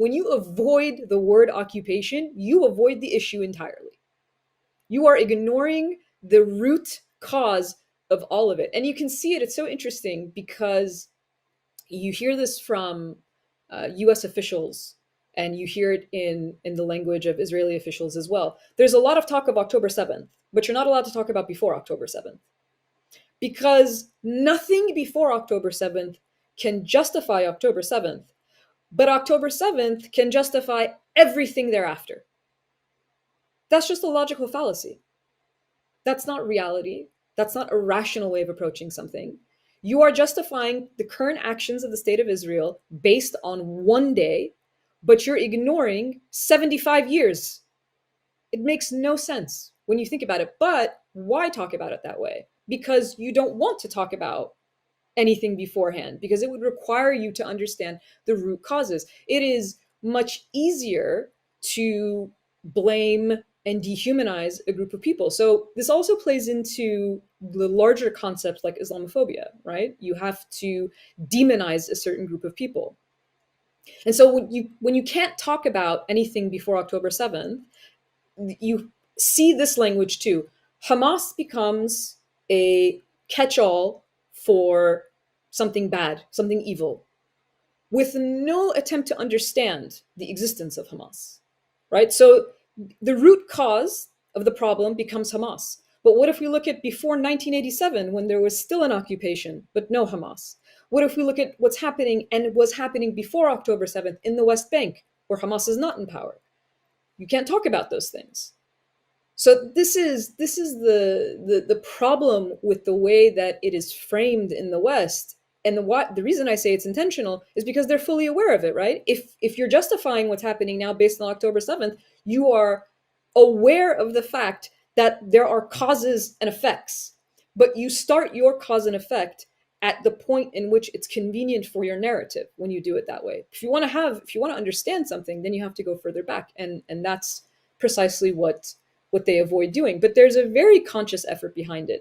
when you avoid the word occupation, you avoid the issue entirely. You are ignoring the root cause of all of it. And you can see it. It's so interesting because you hear this from U.S. officials, and you hear it in the language of Israeli officials as well. There's a lot of talk of October 7th, but you're not allowed to talk about before October 7th, because nothing before October 7th can justify October 7th, but October 7th can justify everything thereafter. That's just a logical fallacy. That's not reality. That's not a rational way of approaching something. You are justifying the current actions of the state of Israel based on one day, but you're ignoring 75 years. It makes no sense when you think about it. But why talk about it that way? Because you don't want to talk about anything beforehand, because it would require you to understand the root causes. It is much easier to blame and dehumanize a group of people. So this also plays into the larger concepts like Islamophobia, right? You have to demonize a certain group of people. And so when you can't talk about anything before October 7th, you see this language too. Hamas becomes a catch-all for something bad, something evil, with no attempt to understand the existence of Hamas, right? So the root cause of the problem becomes Hamas. But what if we look at before 1987, when there was still an occupation, but no Hamas? What if we look at what's happening and was happening before October 7th in the West Bank, where Hamas is not in power? You can't talk about those things. So this is the problem with the way that it is framed in the West. And the reason I say it's intentional is because they're fully aware of it, right? If you're justifying what's happening now based on October 7th, you are aware of the fact that there are causes and effects, but you start your cause and effect at the point in which it's convenient for your narrative when you do it that way. If you want to understand something, then you have to go further back. And that's precisely what they avoid doing. But there's a very conscious effort behind it.